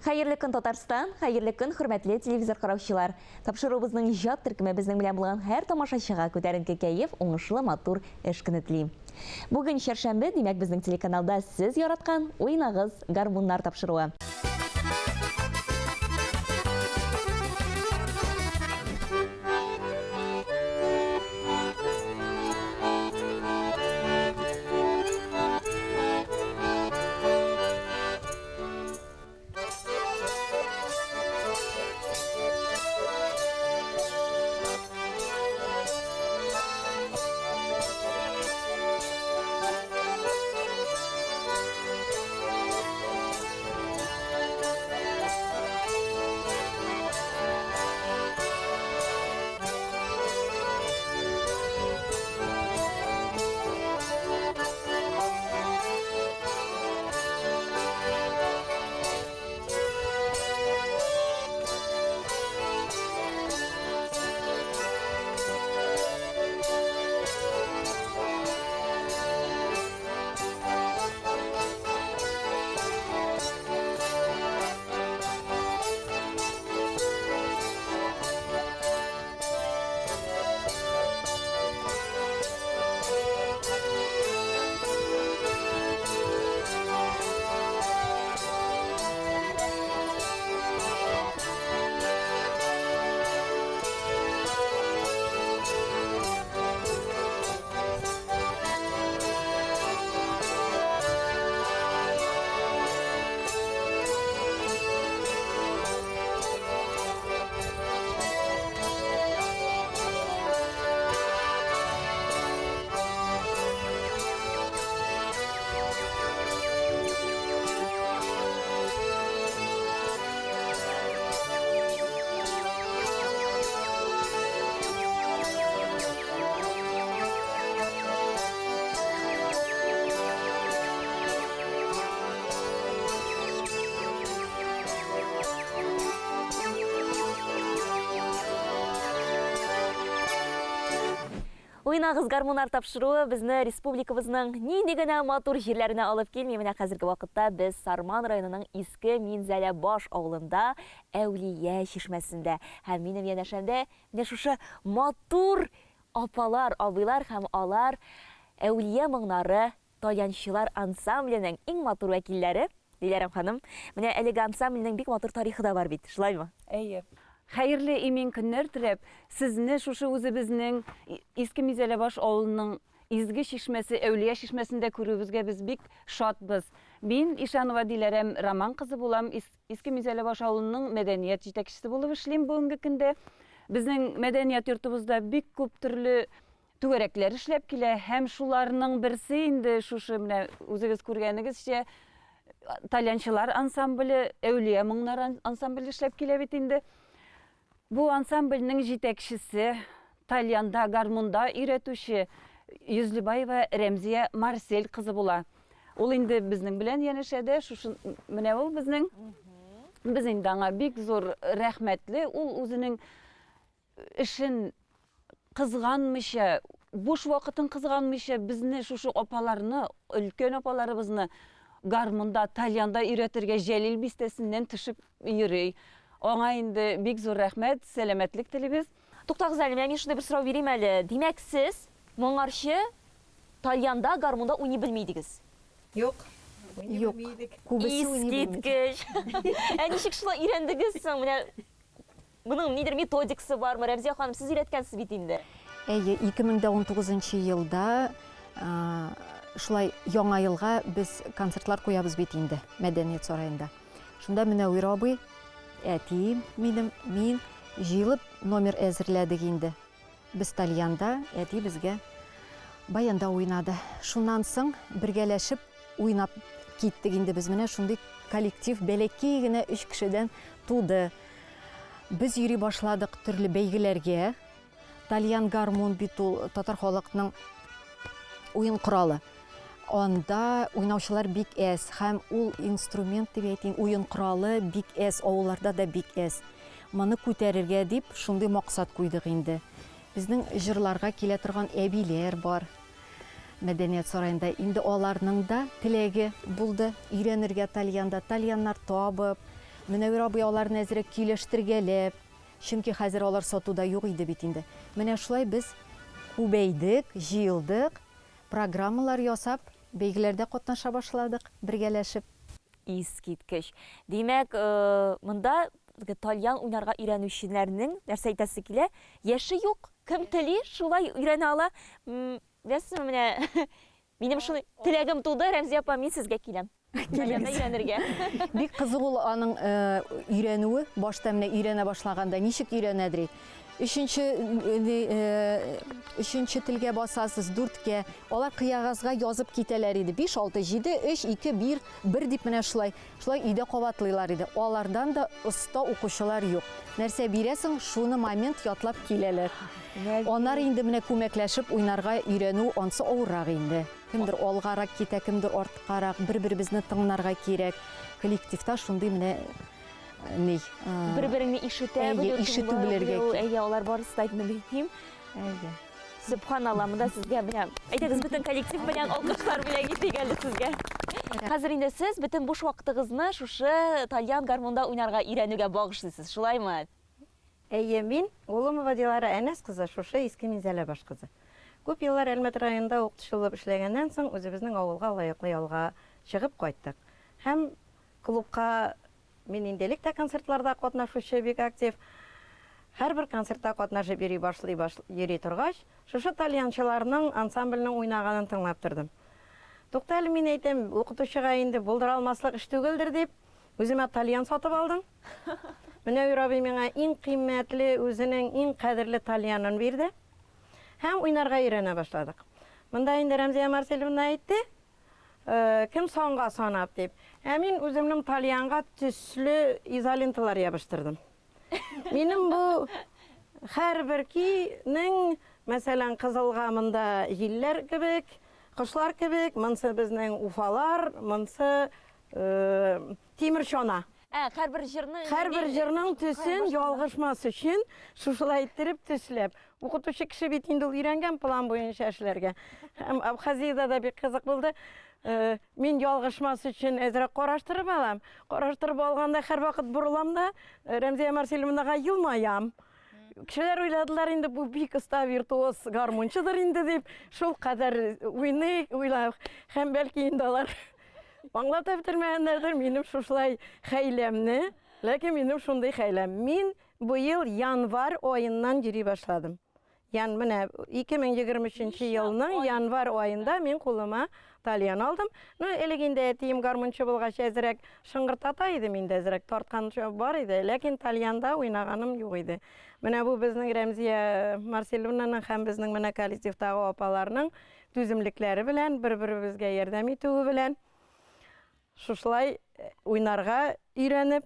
Хайырлы көн Татарстан, хайырлы көн хөрмәтле телевизор караучылар. Тапшыруыбызның иҗат төркеме безнең белән булган һәр тамашачыга күтәренке кәеф, уңышлы матур эш көне телим. Бүген чәршәмбе, димәк безнең телеканалда сез яраткан уйнагыз гармуннар тапшыруы. Уйнагыз гармуннар тапшыруы безне республикабызның нинди генә матур җирләренә алып килми. Менә хәзерге вакытта без Сарман районының Иске Минзәлә баш авылында Әүлия чишмәсендә. Һәм минем янәшәмдә менә шушы матур апалар, абыйлар һәм алар Әүлия моңнары таянчылар ансамбленең иң матур вәкилләре. Диләрәм ханым, менә әлеге ансамбленең бик матур тарихы да бар бит. Шулаймы? Әйе. Хәерле имин көннәр теләп, сезне шушы үзебезнең Иске Минзәлә баш авылының изге чишмәсе, Әүлия чишмәсендә күрүебезгә без бик шатбыз. Мин Ишанова Диләрәм Роман кызы булам, Иске Минзәлә баш авылының мәдәният җитәкчесе булып эшлим бүгенге көндә. Безнең мәдәният йортыбызда бик күп төрле түгәрәкләр эшләп килә, һәм шуларның берсе инде шушы менә үзегез күргәнегезчә Талянчылар ансамбле, Әүлия моңнары ансамбле эшләп килә бит инде. Бу ансамбльнең җитәкчесе, Тальянда гармунда өйрәтүче Йөзлебаева Рәмзия Марсель кызы була. Ул инде безнең белән янәшәдә, шушы менә ул безнең без инде аңа бик зур рәхмәтле. Ул үзенең эшен кызганмыйча, буш вакытын кызганмыйча безне шушы апаларны, өлкән апаларыбызны гармунда, Тальянда өйрәтергә Җәлил бистәсеннән төшеп йөри. Аңа инде бик зур рәхмәт, сәламәтлек телибез. Туктагыз әле, менә мин шунда бер сорау бирим әле. Димәк, сез моңарчы Тальянда гармунда уйный белмидегез? Юк. Юк. Искиткеч. Ничек шулай өйрәндегез соң? Менә буның нидер методикасы бармы? Рәмзия ханым, сез өйрәткәнсез бит инде. Әйе, 2019 елда шулай яңа елга без концертлар куябыз бит инде Мәдәният сараенда. Шунда менә Уйра абый, әти мин җыелып номер әзерләдек инде. Без Тальянда, әти безгә баянда уйнады. Шуннан соң бергәләшеп уйнап киттек инде без. Менә шундый коллектив бәләкәй генә 3 кешедән туды. Без йөри башладык төрле бәйгеләргә. Тальян гармун бит ул татар халкының уен коралы. Анда уйнаучылар бик әз, һәм ул инструмент дип әйтим, уен коралы бик әз, авылларда да бик әз. Моны күтәрергә дип шундый максат куйдык инде. Безнең җырларга килә торган әбиләр бар. Мәдәният сараенда инде аларның да теләге булды өйрәнергә Тальянда. Тальяннар табып, Менә абый аларны әзрәк көйләштергәләп, чөнки хәзер алар сатуда юк иде бит инде. Менә шулай без күбәйдек, җыелдык, программалар ясап, бәйгеләрдә катнаша башладык, бергәләшеп. Искиткеч. Димәк, монда тальян уйнарга өйрәнүчеләрнең нәрсә әйтәсе килә? Яше юк. Кем тели, шулай өйрәнә ала. Беләсезме, менә минем шуны теләгем туды, Рәмзия апа, мин сезгә киләм. Тальянда өйрәнергә. Бик кызык ул аның өйрәнүе, башта менә өйрәнә башлаганда ничек өйрәнәдер? Өченче телгә басасыз, 4-кә. Алар кыягазга язып китәләр иде. 5, 6, 7, 3, 2, 1 дип менә шулай өйдә кабатлыйлар иде. Алардан да оста укучылар юк. Нәрсә бирәсең, шуны момент ятлап киләләр. Аннары инде менә күмәкләшеп уйнарга өйрәнү ансы авыррак инде. Кемдер алгарак китә, кемдер арткарак, бер-беребезне тыңларга кирәк. Коллективта шундый менә Бер-береңне ишетә, ишетү белергә. Әйе, алар барысы да мөһим. Субханалла, монда сезгә менә әйтегез, бөтен коллектив белән алкышлар белән китик әле сезгә. Хәзер инде сез бөтен буш вакытыгызны шушы тальян гармунда уйнарга өйрәнүгә багышлыйсыз. Шулаймы? Әйе, мин Улымова Дилара Әнәс кызы, шушы Иске Минзәлә баш кызы. Күп еллар Әлмәт районында укытучы эшләгәннән соң үзебезнең авылга лаеклы ялга чыгып кайттык. Һәм клубка мин инделек тә концертларда катнашучы бик актив. Һәрбер концертта катнашып йөри торгач, шушы тальянчыларның ансамбльнең уйнаганын тыңлап тордым. Туктале, мин әйтәм, укытучыга инде булдыра алмаслык эш түгелдер дип, үземә тальян сатып алдым. Менә Юраби миңа иң кыйммәтле, үзенең иң кадерле тальянын бирде. Һәм уйнарга өйрәнә башладык. Монда инде Рәмзия Марселевна әйтте, кем сонга санап дип. Мин үземнең тальянга төсле изоленталар ябыштырдым. Минем бу һәрбер кинең, мәсәлән, кызылгамында җилләр кебек, кошлар кебек, монсы безнең уфалар, монсы тимер чана. Һәрбер җырның төсен ялгышмас өчен шушылай иттереп төсләп. Укытучы кеше бит инде өйрәнгән план буенча эшләргә. Һәм Абхазиядә дә бик кызык булды. Мин ялгышмас өчен әзрәк караштырып алам. Караштырып алганда һәр вакыт бурылам да Рәмзия Марселевнага елмаям. Кешеләр уйладылар инде бу бик оста виртуоз гармунчыдыр инде дип, шул кадәр уйный, уйлап, һәм бәлки инде алар аңлатып бетермәгәннәрдер минем шушылай хәйләмне, ләкин минем шундый хәйләм. Мин бу ел январь айыннан йөри башладым. Менә 2023 елның январь айында мин кулыма тальян алдым. Элек инде әтием гармунчы булгач әзрәк шыңгыртата иде, миндә әзрәк тарткан бар иде, ләкин тальянда уйнаганым юк иде. Менә бу безнең Рәмзия Марселевнаның һәм безнең менә коллективтагы апаларның түземлекләре белән, бер-беребезгә ярдәм итүе белән шушылай уйнарга өйрәнеп,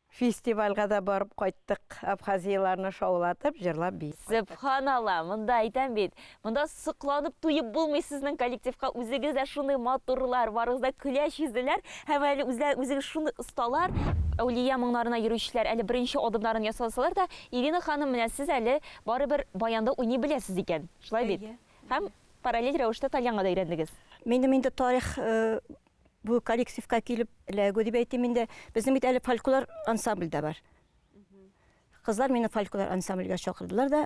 фестивальга да барып кайттык, Абхазияларны шаулатып, җырлап бит. Субханалла, монда әйтәм бит, монда сыкланып туеп булмый сезнең коллективка, үзегездә шундый матурлар, барыгызда көләч йөзләр, һәм әле үзегез шундый осталар, әүлия моңнарына йөрүчеләр, әле беренче адымнарын ясасалар да, Ирина ханым, менә сез әле барыбер баянда уйный беләсез икән. Шулай бит. Һәм параллель рәвештә тальянга да өйрәндегез. Минем инде тарих бу коллективка килеп эләгү дип әйтим инде. Безнең бит әле фольклор ансамбль да бар. Кызлар мине фольклор ансамбльгә чакырдылар да,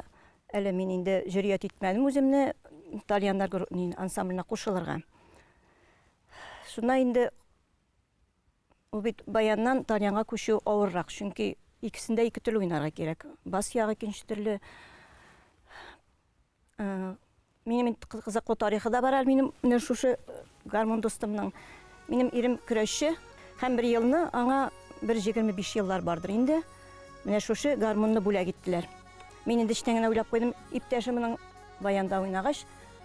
әле мин инде җөрьәт итмәдем үземне тальяннар ансамбленә кушылырга. Шуна инде ул бит баяннан тальянга күчү авыррак, чөнки икесендә ике төрле уйнарга кирәк. Бас ягы икенче төрле. Минем кызыклы тарихы да бар, минем менә шушы гармон достымның. Минем ирем көрәшче, һәм бер елны аңа 25 еллар бардыр инде. Менә шушы гармонны бүләк иттеләр. Мин инде эчтән генә уйлап куйдым, иптәшемнең баянда уйнагач,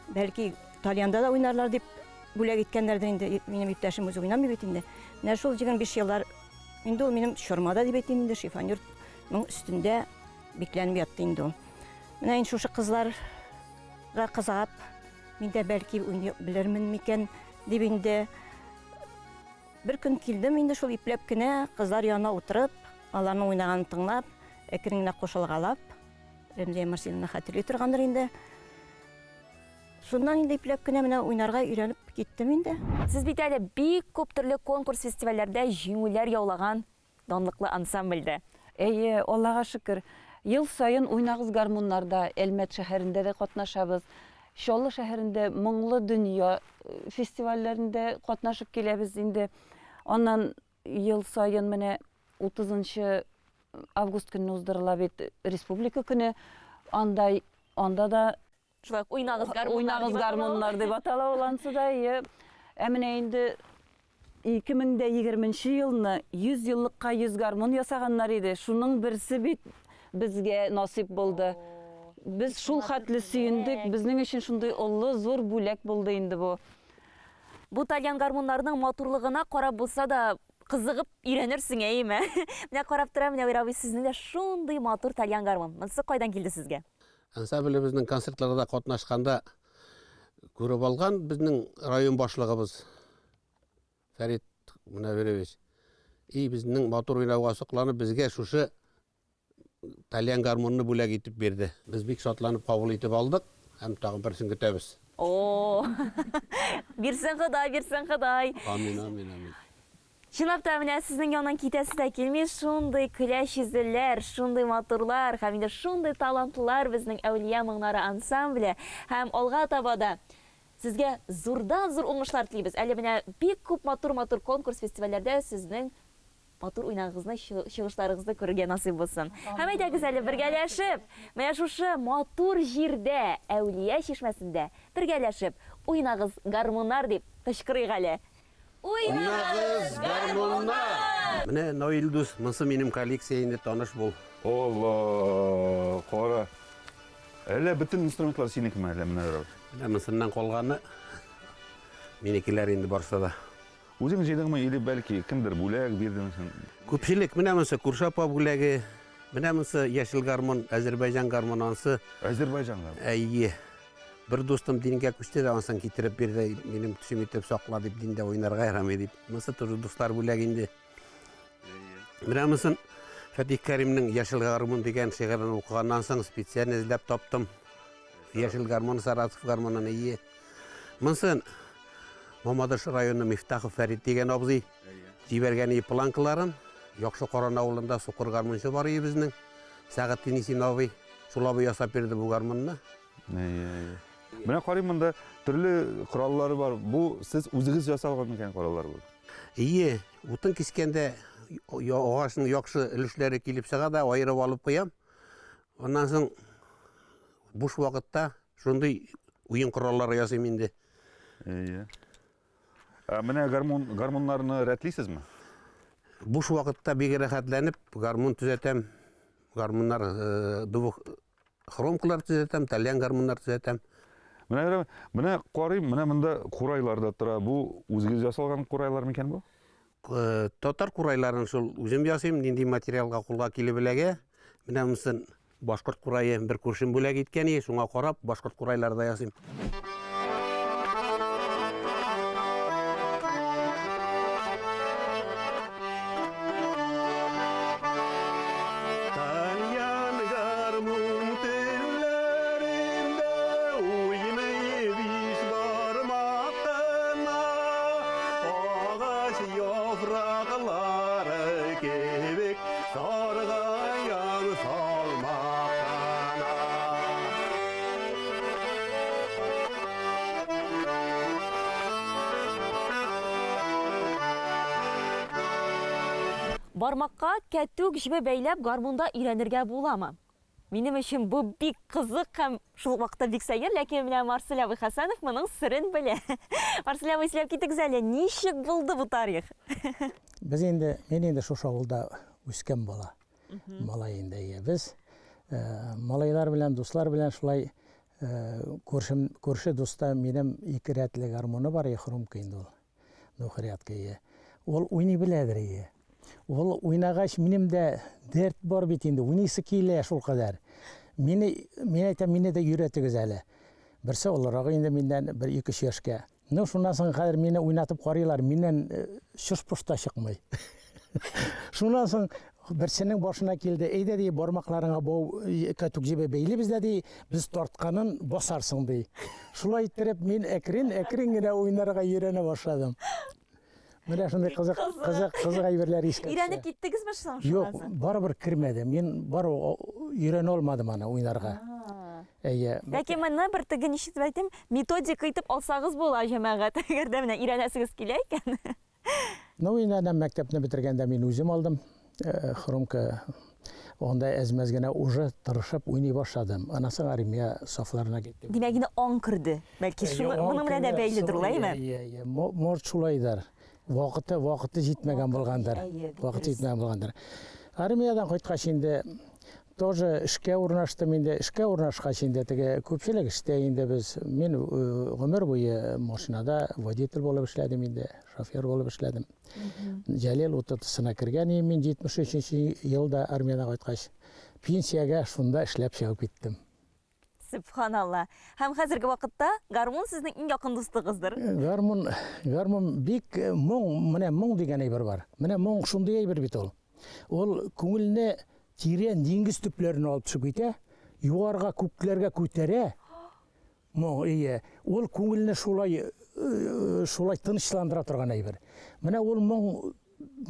бәлки тальянда да уйнарлар дип бүләк иткәннәрдер инде. Минем иптәшем үзе уйнамый бит инде. Менә шул 25 еллар инде ул минем чормада дип әйтим инде, шифонерның өстендә бикләнеп ятты инде ул. Менә инде шушы кызларга кызыгып, мин дә бәлки уйный белермен микән дип инде bir көн килдем инде шул ипләп кенә кызлар янына утырып, аларның уйнаганын тыңлап, әкрен генә кушылгалап, Рәмзия Марселевна хәтерли торгандыр инде. Шуннан инде ипләп кенә менә уйнарга өйрәнеп киттем инде. Сез бит әле бик күп төрле конкурс фестивальләрдә җиңүләр яулаган данлыклы ансамбльдә. Әйе, Аллага шөкер. Ел сайын уйнагыз гармуннарда Әлмәт шәһәрендә дә катнашабыз. Чаллы шәһәрендә Моңлы дөнья фестивальләрендә катнашып киләбез инде. Аннан ел сайын менә 30 август көнне уздырыла бит республика көне. Анда да Шулай уйнагыз уйнагыз гармуннар дип атала улансы да. Ә менә инде 2020 елны 100 еллыкка 100 гармун ясаганнар иде. Шуның берсе бит безгә насип булды. Без шул хәтле сөендек. Безнең өчен шундый олы зур бүләк булды инде бу. Бу тальян гармуннарның матурлыгына карап булса да кызыгып өйрәнерсең, әйеме? Менә карап тора, менә Уйрабый сезнең дә шундый матур тальян гармун. Монысы кайдан килде сезгә? Ансамблебезнең концертларда катнашканда күреп алган безнең район башлыгыбыз Фәрит Мөнәвирович. Безнең матур уйнауга сокланып безгә шушы тальян гармунны бүләк итеп бирде. Без бик шатланып кабул итеп алдык, һәм тагын берсен көтәбез. Бирсен Ходай. Амин. Чынлап та менә сезнең яннан китәсе дә килми, шундый көләч йөзлеләр, шундый матурлар, һәм инде шундый талантлылар безнең Әүлия моңнары ансамбле, һәм алга таба да сезгә зурдан зур уңышлар телибез. Әле менә бик күп матур конкурс фестивальләрдә сезнең матур уйнагызны, чыгышларыгызны күрергә насыйп булсын. Һәм әйдәгез әле бергәләшеп, менә шушы матур җирдә, Әүлия чишмәсендә бергәләшеп уйнагыз гармуннар дип кычкырыйк әле. Уйнагыз гармуннар! Менә Наилдус, монсы минем коллекциямда таныш бул. Алла, кара. Әле бөтен инструментлар синекме әле менә. Менә монсыннан калганы минекеләр инде барса да. Үзең җыйдыңмы или бәлки кемдер бүләк бирдеңсең? Күпчелек менә монсы Куршапа бүләге, менә монсы яшел гармун, Азәрбайҗан гармунансы. Азәрбайҗанга. Әйе. Бер дустым дингә күчте дә ансын китереп бирде, минем төшем итеп сакла дип диндә уйнарга ярам дип. Монсы тоже дуслар бүләге инде. Менә монсын Фатих Кәримнең яшел гармун дигән шигырен укыганнан соң специаль эзләп таптым. Яшел гармун, Саратов гармунын ие. Монсын Мамадыш районы Мифтахов Фәрит дигән абзый җибәргән планкаларын, яхшы Каран авылында сукыр гармунчы бар ие безнең. Сәгатин Исиновый, шул абый ясап бирде бу гармунны. Менә карыйм монда төрле кораллары бар. Бу сез үзегез ясалган микән кораллар бу? Ие, утын кискәндә агачның яхшы өлешләре килеп чыга да аерып алып куям. Аннан соң буш вакытта шундый уен кораллары ясыйм инде. Менә гармуннарны рәтлисезме? Буш вакытта бик рәхәтләнеп гармун төзәтәм. Гармуннар дубук хромкалар төзәтәм, тальян гармуннар төзәтәм. Менә карыйм, менә монда курайлар да тора. Бу үзегез ясалган курайлар микән бу? Татар курайларын шул үзем ясыйм, нинди материалга кулга килеп беләгә. Менә монсын башкорт курайы бер күршем бүләк иткән, шуңа карап башкорт курайларда ясыйм. Бармакка кәтүк җибе бәйләп гармунда өйрәнергә буламы? Минем өчен бу бик кызык һәм шул вакытта бик сәер, ләкин менә Марсель абый Хәсәнов моның сырын белә. Марсель абый, сөйләп китегез әле, ничек булды бу тарих? Мен инде шушы авылда үскән бала. Малай инде. Без малайлар белән, дуслар белән шулай күрше дуста минем 2 рәтле гармоны бар, хрумка инде ул. Нухрятка. Ул уйный беләдер. Ул уйнагач минем дә дәрт бар бит инде. Уйныйсы килә шул кадәр. Мен әйтәм, мине дә өйрәтегез әле. Берсе олорагы инде миннән 1-2 яшькә. Шуннан соң хәзер мине уйнатып карыйлар, миннән шыш-пышта чыкмый. Шуннан соң берсенең башына килде, әйдә ди, бармакларыңа бу кәтүк җибе бәйлебез дә ди, без тартканын басарсың ди. Шулай иттереп мин әкрен генә уйнарга өйрәнә башладым. Менә шундый кызык әйберләр искә. Өйрәнеп киттегезме соң Юк, шуңа? барыбер кирмәде. Мин бары өйрәнә алмадым аны уйнарга. Әйе. Ләкин менә бер теге ничек әйтим, методика итеп алсагыз була җәмәгать. Әгәр дә менә өйрәнәсегез килә икән. Ну, инде мәктәпне битергәндә мин үзем алдым. Хрумка онда әзмәз генә уже тырышып уйный башладым. Анасы армия сафларына киттем. Димәк, инде аң керде. Бәлки шуның белән дә бәйледер, улаймы? Может шулайдыр. Вакыты җитмәгән булгандыр. Вакыты җитмәгән булгандыр. Армиядан кайткач инде тоже эшкә урнаштым инде. Эшкә урнашкач инде теге күпчелек эштә инде мин гомер буе машинада водитель булып эшләдем инде, шофер булып эшләдем. Җәлил утысына кергән идем мин 73 елда армиядан кайткач. Пенсиягә шунда эшләп чыгып киттем. Субханалла. Һәм хәзерге вакытта гармун сезнең иң якын дустыгыздыр. Гармун бик менә моң дигән әйбер бар. Менә моң шундый әйбер бит ул. Ул күңелне тирән диңгез төпләренә алып чыгып китә, югарга күкләргә күтәрә. Ул күңелне шулай тынычландыра торган әйбер. Менә ул моң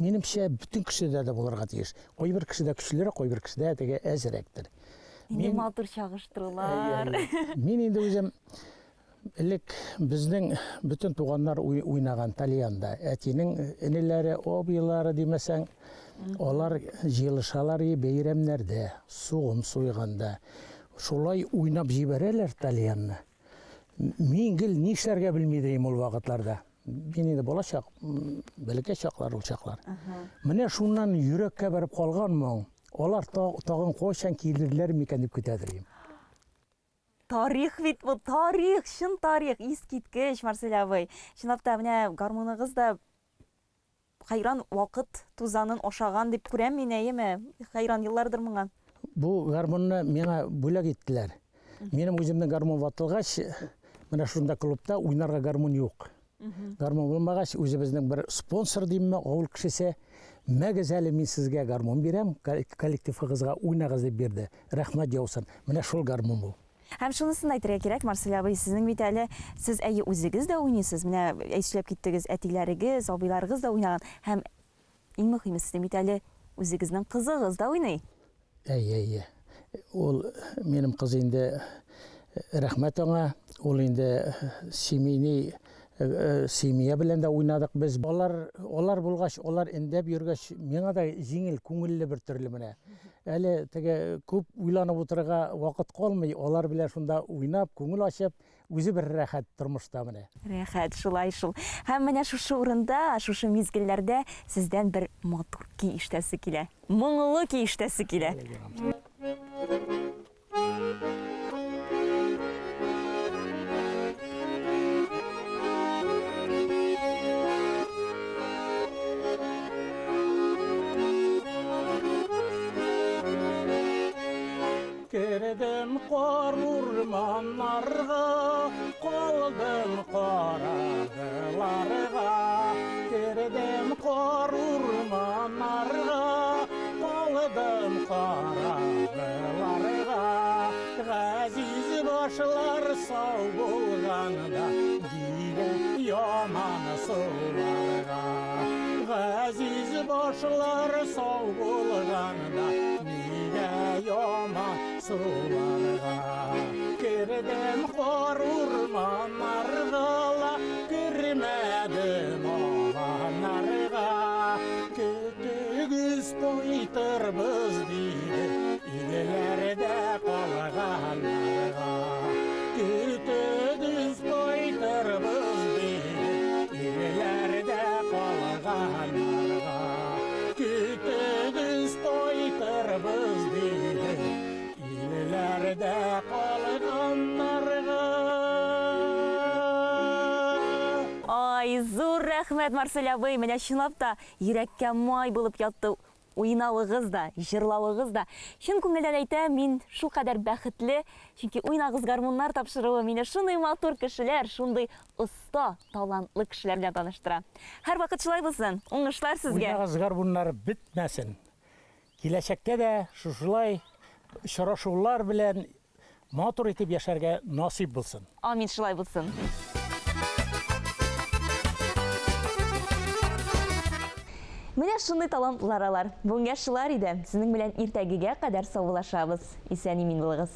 минемчә бүтән кешедә дә булырга тиеш. Кайбер кешедә көчлерәк, кайбер кешедә теге әзрәктер. Инде матур чагыштырулар. Мин инде үзем элек безнең бүтән туганнар уйнаган Талиянда, әтинең энеләре, абыйлары димәсәң, алар җыелышалар бәйрәмнәрдә, сугын суйганда. Шулай уйнап җибәрәләр Талиянны. Мин гел нишләргә белмидем ул вакытларда. Мин инде балачак, бәләкәй чаклар ул чаклар. Менә шуннан йөрәккә барып калганмын. Алар тагын кайчан килерләр микән дип көтәдем. Тарих бит бу, тарих, шын тарих, искиткеч, Марсель абый. Чынлап та менә гармуныгыз да хайран вакыт тузанын ашаган дип күрәм мин, әйеме? Хайран еллардыр моңа. Бу гармунны миңа бүләк иттеләр. Минем үземнең гармун ватылгач, менә шунда клубта уйнарга гармун юк. Гармун булмагач, үзебезнең бер спонсор димме, авыл кешесе, мәгез әле мин сезгә гармун бирәм, коллективыгызга уйнагыз дип бирде. Рәхмәт яусын. Менә шул гармун бу. Һәм шунысын әйтергә кирәк, Марсель абый, сезнең бит әле сез әйе үзегез дә уйныйсыз. Менә әйшләп киттегез, әтиләрегез, абыйларыгыз да уйнаган. Һәм иң мөһиме, сезнең бит әле үзегезнең кызыгыз да уйный. Әйе. Ул минем кыз инде, рәхмәт аңа, ул инде семья белән дә уйнадык без. Алар булгач, алар индәп йөргәч, миңа да җиңел, күңелле бер төрле менә. Әле теге күп уйланып утырырга вакыт калмый, алар белән шунда уйнап, күңел ачып, үзе бер рәхәт тормышта менә. Рәхәт, шулай шул. Һәм менә шушы урында, шушы мизгелләрдә сездән бер матур ки иштәсе килә. Моңлы ки иштәсе килә. Кердем кар урманнарга, калдым карагыларга. Кердем кар урманнарга, калдым карагыларга. Газиз башлар сау булганда, дигә яман суларга. Газиз башлар сау булганда, яман суларга. Кердем кар урманнарга, кермәдем аганнарга. Көтегез тойтырбыз диде, илеләрдә калганнарга. Көтегез тойтырбыз диде, илеләрдә калганнарга. Көтегез тойтырбыз диде, илеләрдә калганнарга. Ай, зур рәхмәт, Марсель абый. Менә чынлап та йөрәккә май булып ятты уйналыгыз да, җырлавыгыз да. Чын күңелдән әйтәм, мин шул кадәр бәхетле, чөнки уйнагыз гармуннар тапшыруы мине шундый матур кешеләр, шундый оста, талантлы кешеләр белән таныштыра. Һәрвакыт шулай булсын. Уңышлар сезгә. Уйнагыз гармуннар бетмәсен. Киләчәктә дә шушылай очрашулар белән матур итеп яшәргә насип булсын. Амин, шулай булсын. Менә шундый талантлар алар. Бүгенгә шулар иде. Сезнең белән иртәгегә кадәр саулашабыз. Исән-имин булыгыз.